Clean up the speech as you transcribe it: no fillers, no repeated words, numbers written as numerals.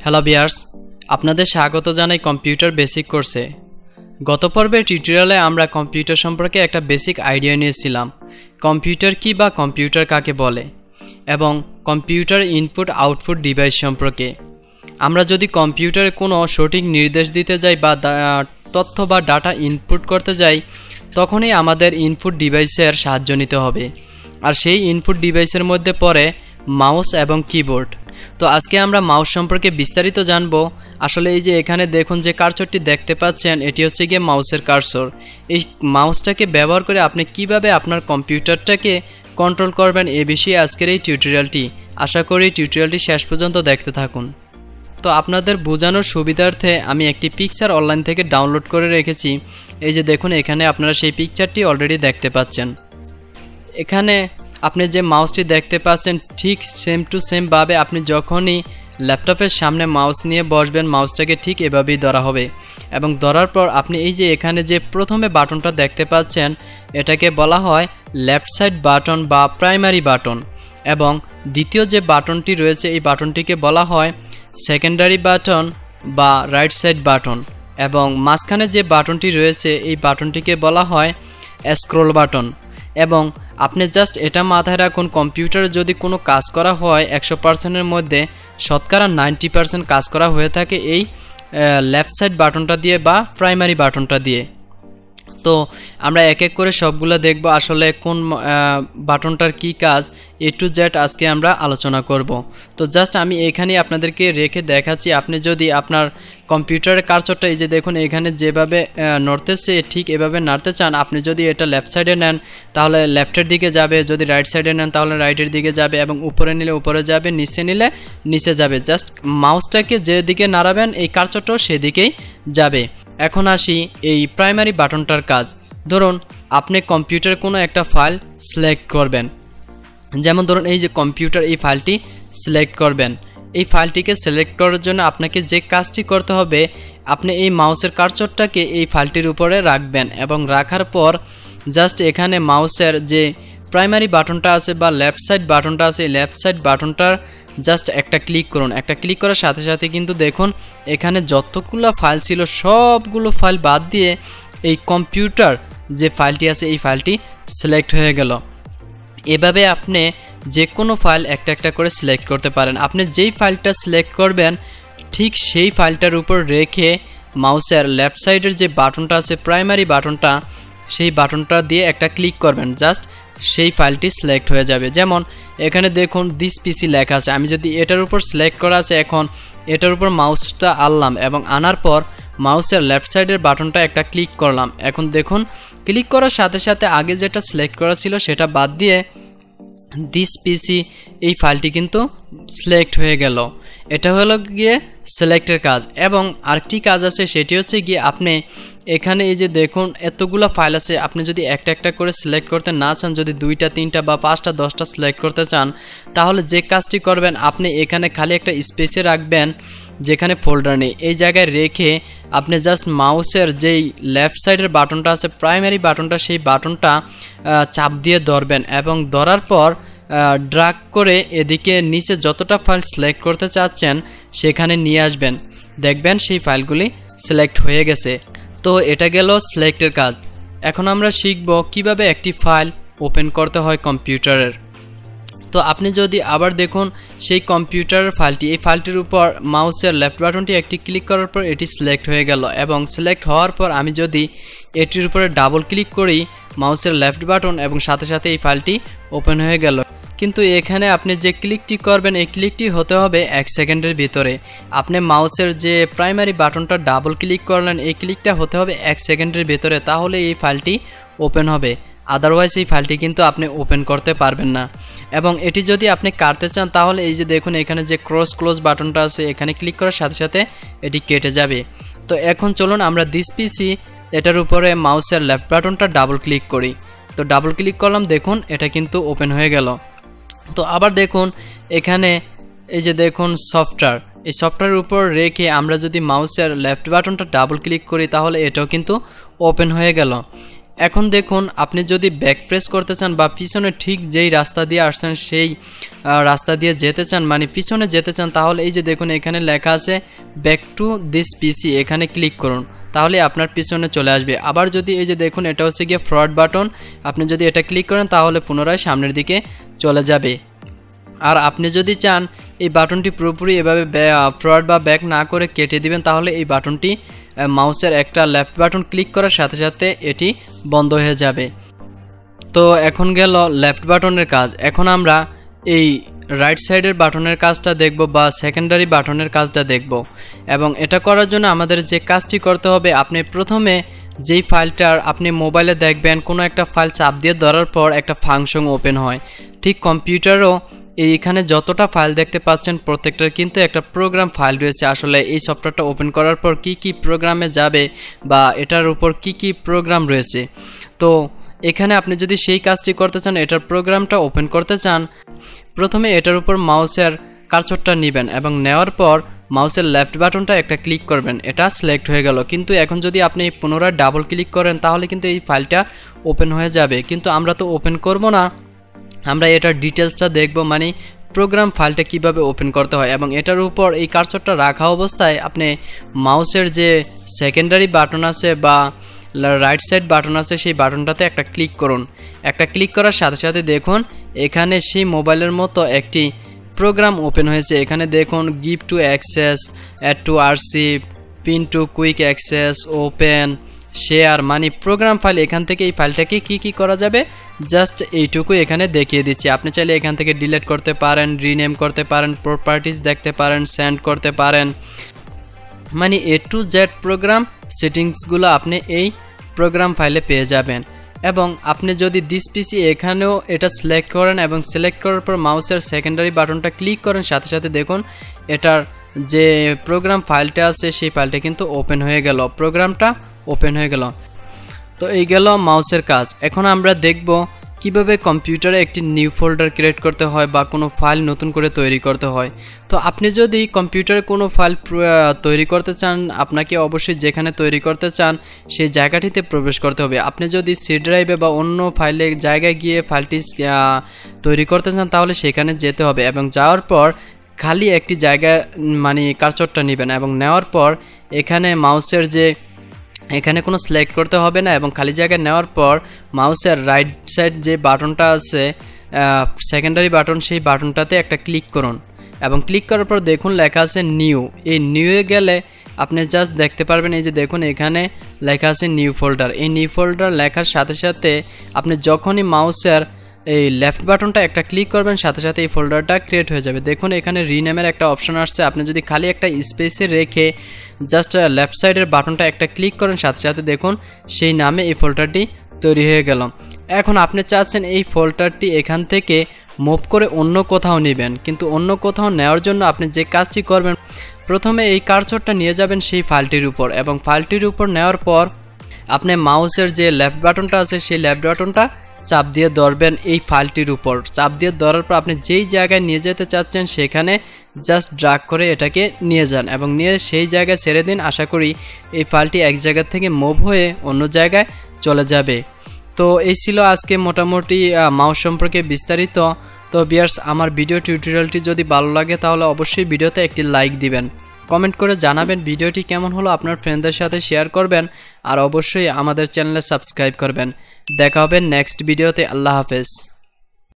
Hello viewers, আপনাদের স্বাগত জানাই কম্পিউটার বেসিক কোর্সে। গত পর্বের টিউটোরিয়ালে আমরা কম্পিউটার সম্পর্কে একটা বেসিক আইডিয়া নিয়েছিলাম। কম্পিউটার কি বা কম্পিউটার কাকে বলে এবং কম্পিউটার ইনপুট আউটপুট ডিভাইস সম্পর্কে। আমরা যদি কম্পিউটারে কোনো সঠিক নির্দেশ দিতে যাই বা তথ্য বা ডাটা ইনপুট করতে যাই, তখনই আমাদের ইনপুট ডিভাইসের সাহায্য নিতে হবে। আর সেই ইনপুট ডিভাইসের মধ্যে পড়ে মাউস এবং কিবোর্ড। তো আজকে আমরা মাউস সম্পর্কে বিস্তারিত জানব। আসলে এই যে এখানে দেখুন যে কার্সরটি দেখতে পাচ্ছেন, এটি হচ্ছে গিয়ে মাউসের কার্সর। এই মাউসটাকে ব্যবহার করে আপনি কিভাবে আপনার কম্পিউটারটাকে কন্ট্রোল করবেন এ বিষয়ে আজকের এই টিউটোরিয়ালটি। আশা করি টিউটোরিয়ালটি শেষ পর্যন্ত দেখতে থাকুন। তো আপনাদের বোঝানোর সুবিধার্থে আমি একটি পিকচার অনলাইন থেকে ডাউনলোড করে রেখেছি। এই যে দেখুন, এখানে আপনারা সেই পিকচারটি অলরেডি দেখতে পাচ্ছেন। এখানে আপনি যে মাউসটি দেখতে পাচ্ছেন, ঠিক সেম টু সেম ভাবে আপনি যখনই ল্যাপটপের সামনে মাউস নিয়ে বসবেন, মাউসটাকে ঠিক এভাবেই ধরা হবে। এবং ধরার পর আপনি এই যে এখানে যে প্রথমে বাটনটা দেখতে পাচ্ছেন, এটাকে বলা হয় লেফট সাইড বাটন বা প্রাইমারি বাটন। এবং দ্বিতীয় যে বাটনটি রয়েছে, এই বাটনটিকে বলা হয় সেকেন্ডারি বাটন বা রাইট সাইড বাটন। এবং মাঝখানে যে বাটনটি রয়েছে, এই বাটনটিকে বলা হয় স্ক্রল বাটন। এবং আপনি জাস্ট এটা মাথায় রাখুন, কম্পিউটারে যদি কোনো কাজ করা হয় 100%-এর মধ্যে শতকরা 90% কাজ করা হয়ে থাকে এই লেফট সাইড বাটনটা দিয়ে বা প্রাইমারি বাটনটা দিয়ে। তো আমরা এক এক করে সবগুলো দেখব আসলে কোন বাটনটার কি কাজ, এ টু জেড আজকে আমরা আলোচনা করব। তো জাস্ট আমি এখানে আপনাদেরকে রেখে দেখাচ্ছি। আপনি যদি আপনার কম্পিউটারের কার্সরটা এই যে দেখুন এখানে যেভাবে নড়তেছে, ঠিক এভাবে নাড়তে চান। আপনি যদি এটা লেফট সাইডে নেন তাহলে লেফটের দিকে যাবে, যদি রাইট সাইডে নেন তাহলে রাইটের দিকে যাবে, এবং উপরে নিলে উপরে যাবে, নিচে নিলে নিচে যাবে। জাস্ট মাউসটাকে যেদিকে নাড়াবেন এই কার্সরটাও সেদিকেই যাবে। এখন আসি এই প্রাইমারি বাটনটার কাজ। ধরুন আপনি কম্পিউটারে কোনো একটা ফাইল সিলেক্ট করবেন, যেমন ধরুন এই যে কম্পিউটার, এই ফাইলটি সিলেক্ট করবেন। এই ফাইলটিকে সিলেক্ট করার জন্য আপনাকে যে কাজটি করতে হবে, আপনি এই মাউসের কার্সরটাকে এই ফাইলটির উপরে রাখবেন এবং রাখার পর জাস্ট এখানে মাউসের যে প্রাইমারি বাটনটা আছে বা লেফট সাইড বাটনটা আছে, এই লেফট সাইড বাটনটার জাস্ট একটা ক্লিক করুন। একটা ক্লিক করার সাথে সাথে কিন্তু দেখুন এখানে যতগুলো ফাইল ছিল সবগুলো ফাইল বাদ দিয়ে এই কম্পিউটার যে ফাইলটি আছে এই ফাইলটি সিলেক্ট হয়ে গেল। এভাবে আপনি যে কোনো ফাইল একটা একটা করে সিলেক্ট করতে পারেন। আপনি যেই ফাইলটা সিলেক্ট করবেন ঠিক সেই ফাইলটার উপর রেখে মাউসের লেফট সাইডের যে বাটনটা আছে প্রাইমারি বাটনটা, সেই বাটনটা দিয়ে একটা ক্লিক করবেন, জাস্ট সেই ফাইলটি সিলেক্ট হয়ে যাবে। যেমন এখানে দেখুন দিস পিসি লেখা আছে, আমি যদি এটার উপর সিলেক্ট করা আছে, এখন এটার উপর মাউসটা আনলাম এবং আনার পর মাউসের লেফট সাইডের বাটনটা একটা ক্লিক করলাম। এখন দেখুন ক্লিক করার সাথে সাথে আগে যেটা সিলেক্ট করা ছিল সেটা বাদ দিয়ে দিস পিসি এই ফাইলটি কিন্তু সিলেক্ট হয়ে গেল। এটা হলো গিয়ে সিলেক্টের কাজ। এবং আরেকটি কাজ আছে, সেটি হচ্ছে গিয়ে আপনি এখানে এই যে দেখুন এতগুলো ফাইল আছে, আপনি যদি একটা একটা করে সিলেক্ট করতে না চান, যদি 2টা 3টা বা 5টা 10টা সিলেক্ট করতে চান, তাহলে যে কাজটি করবেন আপনি এখানে খালি একটা স্পেসে রাখবেন, যেখানে ফোল্ডার নেই এই জায়গায় রেখে আপনি জাস্ট মাউসের যেই লেফট সাইডের বাটনটা আছে প্রাইমারি বাটনটা, সেই বাটনটা চাপ দিয়ে ধরবেন এবং ধরার পর ড্র্যাগ করে এদিকে নিচে যতটা ফাইল সিলেক্ট করতে চাচ্ছেন সেখানে নিয়ে আসবেন। দেখবেন সেই ফাইলগুলি সিলেক্ট হয়ে গেছে। তো এটা গেল সিলেক্টের কাজ। এখন আমরা শিখব কিভাবে একটি ফাইল ওপেন করতে হয় কম্পিউটারের। তো আপনি যদি আবার দেখুন সেই কম্পিউটারের ফাইলটি, এই ফাইলটির উপর মাউসের লেফট বাটনটি একটি ক্লিক করার পর এটি সিলেক্ট হয়ে গেল। এবং সিলেক্ট হওয়ার পর আমি যদি এটির উপরে ডাবল ক্লিক করি মাউসের লেফট বাটন, এবং সাথে সাথে এই ফাইলটি ওপেন হয়ে গেল। কিন্তু এখানে আপনি যে ক্লিকটি করবেন এই ক্লিকটি হতে হবে 1 সেকেন্ডের ভিতরে। আপনি মাউসের যে প্রাইমারি বাটনটা ডাবল ক্লিক করলেন, এই ক্লিকটা হতে হবে 1 সেকেন্ডের ভিতরে, তাহলে এই ফাইলটি ওপেন হবে। আদারওয়াইজ এই ফাইলটি কিন্তু আপনি ওপেন করতে পারবেন না। এবং এটি যদি আপনি কাটতে চান তাহলে এই যে দেখুন এখানে যে ক্লোজ বাটনটা আছে, এখানে ক্লিক করার সাথে সাথে এটি কেটে যাবে। তো এখন চলুন আমরা দিস পিসি এটার উপরে মাউসের লেফট বাটনটা ডাবল ক্লিক করি। তো ডাবল ক্লিক করলাম, দেখুন এটা কিন্তু ওপেন হয়ে গেল। তো আবার দেখুন এখানে এই যে দেখুন সফটওয়্যার, এই সফটওয়্যারের উপর রেখে আমরা যদি মাউসের লেফট বাটনটা ডাবল ক্লিক করি তাহলে এটাও কিন্তু ওপেন হয়ে গেল। এখন দেখুন আপনি যদি ব্যাক প্রেস করতে চান বা পিছনে ঠিক যেই রাস্তা দিয়ে আসছেন সেই রাস্তা দিয়ে যেতে চান, মানে পিছনে যেতে চান, তাহলে এই যে দেখুন এখানে লেখা আছে ব্যাক টু দিস পিসি, এখানে ক্লিক করুন, তাহলে আপনার পিছনে চলে আসবে। আবার যদি এই যে দেখুন এটা হচ্ছে গিয়ে ফরওয়ার্ড বাটন, আপনি যদি এটা ক্লিক করেন তাহলে পুনরায় সামনের দিকে চলে যাবে। আর আপনি যদি চান এই বাটনটি পুরোপুরি এভাবে ফরওয়ার্ড বা ব্যাক না করে কেটে দিবেন, তাহলে এই বাটনটি মাউসের একটা লেফট বাটন ক্লিক করার সাথে সাথে এটি বন্ধ হয়ে যাবে। তো এখন গেল লেফট বাটনের কাজ। এখন আমরা এই রাইট সাইডের বাটনের কাজটা দেখব বা সেকেন্ডারি বাটনের কাজটা দেখব। এবং এটা করার জন্য আমাদের যে কাজটি করতে হবে, আপনি প্রথমে যেই ফাইলটার আপনি মোবাইলে দেখবেন কোনো একটা ফাইল চাপ দিয়ে ধরার পর একটা ফাংশন ওপেন হয়, ঠিক কম্পিউটারও এইখানে যতটা ফাইল দেখতে পাচ্ছেন প্রত্যেকটার কিন্তু একটা প্রোগ্রাম ফাইল রয়েছে। আসলে এই সফটওয়্যারটা ওপেন করার পর কি কি প্রোগ্রামে যাবে বা এটার উপর কি কি প্রোগ্রাম রয়েছে, তো এখানে আপনি যদি সেই কাজটি করতে চান, এটার প্রোগ্রামটা ওপেন করতে চান, প্রথমে এটার উপর মাউসের কার্সরটা নেবেন এবং নেওয়ার পর মাউসের লেফট বাটনটা একটা ক্লিক করবেন, এটা সিলেক্ট হয়ে গেল। কিন্তু এখন যদি আপনি পুনরায় ডাবল ক্লিক করেন তাহলে কিন্তু এই ফাইলটা ওপেন হয়ে যাবে, কিন্তু আমরা তো ওপেন করব না, আমরা এটার ডিটেলসটা দেখব, মানে প্রোগ্রাম ফাইলটা কিভাবে ওপেন করতে হয়। এবং এটার উপর এই কার্সরটা রাখা অবস্থায় আপনি মাউসের যে সেকেন্ডারি বাটন আছে বা রাইট সাইড বাটন আছে সেই বাটনটাতে একটা ক্লিক করুন। একটা ক্লিক করার সাথে সাথে দেখুন এখানে সেই মোবাইলের মতো একটি প্রোগ্রাম ওপেন হয়েছে। এখানে দেখুন give to access, add to archive, pin to quick access, open, share, মানে প্রোগ্রাম ফাইল। এখান থেকে এই ফাইলটাকে কি করা যাবে জাস্ট এইটুকু এখানে দেখিয়ে দিচ্ছি। আপনি চাইলে এখান থেকে ডিলিট করতে পারেন, রিনেম করতে পারেন, প্রপার্টিজ দেখতে পারেন, সেন্ড করতে পারেন, মানে এ টু জেড প্রোগ্রাম সেটিংসগুলো আপনি এই প্রোগ্রাম ফাইলে পেয়ে যাবেন। এবং আপনি যদি দিস পিসি এখানেও এটা সিলেক্ট করেন এবং সিলেক্ট করার পর মাউসের সেকেন্ডারি বাটনটা ক্লিক করেন, সাথে সাথে দেখুন এটার যে প্রোগ্রাম ফাইলটা আছে সেই ফাইলটা কিন্তু ওপেন হয়ে গেল, প্রোগ্রামটা ওপেন হয়ে গেল। তো এই গেল মাউসের কাজ। এখন আমরা দেখব কিভাবে কম্পিউটারে একটি নিউ ফোল্ডার ক্রিয়েট করতে হয় বা কোনো ফাইল নতুন করে তৈরি করতে হয়। তো আপনি যদি কম্পিউটারে কোনো ফাইল তৈরি করতে চান, আপনাকে অবশ্যই যেখানে তৈরি করতে চান সেই জায়গাটিতে প্রবেশ করতে হবে। আপনি যদি সি ড্রাইভে বা অন্য ফাইলে জায়গায় গিয়ে ফাইলটি তৈরি করতে চান তাহলে সেখানে যেতে হবে এবং যাওয়ার পর খালি একটি জায়গায় মানে কার্সরটা নেবেন এবং নেওয়ার পর এখানে মাউসের যে এখানে কোনো সিলেক্ট করতে হবে না এবং খালি জায়গায় নেওয়ার পর মাউসের রাইট সাইড যে বাটনটা আছে সেকেন্ডারি বাটন, সেই বাটনটাতে একটা ক্লিক করুন এবং ক্লিক করার পর দেখুন লেখা আছে নিউ। এই নিউয়ে গেলে আপনি জাস্ট দেখতে পারবেন এই যে দেখুন এখানে লেখা আছে নিউ ফোল্ডার। এই নিউ ফোল্ডার লেখার সাথে সাথে আপনি যখনই মাউসের এই লেফট বাটনটা একটা ক্লিক করবেন সাথে সাথে এই ফোল্ডারটা ক্রিয়েট হয়ে যাবে। দেখুন এখানে রিনেমের একটা অপশন আসছে, আপনি যদি খালি একটা স্পেসে রেখে জাস্ট লেফট সাইডের বাটনটা একটা ক্লিক করেন সাথে সাথে দেখুন সেই নামে এই ফোল্ডারটি তৈরি হয়ে গেল। এখন আপনি চাচ্ছেন এই ফোল্ডারটি এখান থেকে মুভ করে অন্য কোথাও নেবেন, কিন্তু অন্য কোথাও নেওয়ার জন্য আপনি যে কাজটি করবেন প্রথমে এই কার্সরটা নিয়ে যাবেন সেই ফাইলটির উপর এবং ফাইলটির উপর নেওয়ার পর আপনি মাউসের যে লেফট বাটনটা আছে সেই লেফট বাটনটা চাপ দিয়ে ধরবেন এই ফাইলটির উপর। চাপ দিয়ে ধরার পর আপনি যেই জায়গায় নিয়ে যেতে চাচ্ছেন সেখানে জাস্ট ড্র্যাগ করে এটাকে নিয়ে যান এবং নিয়ে সেই জায়গায় ছেড়ে দিন। আশা করি এই ফাইলটি এক জায়গা থেকে মুভ হয়ে অন্য জায়গায় চলে যাবে। তো এই ছিল আজকে মোটামুটি মাউস সম্পর্কে বিস্তারিত। তো ভিউয়ার্স, আমার ভিডিও টিউটোরিয়ালটি যদি ভালো লাগে তাহলে অবশ্যই ভিডিওতে একটি লাইক দিবেন, কমেন্ট করে জানাবেন ভিডিওটি কেমন হলো, আপনার ফ্রেন্ডদের সাথে শেয়ার করবেন আর অবশ্যই আমাদের চ্যানেলে সাবস্ক্রাইব করবেন। দেখা হবে নেক্সট ভিডিওতে। আল্লাহ হাফেজ।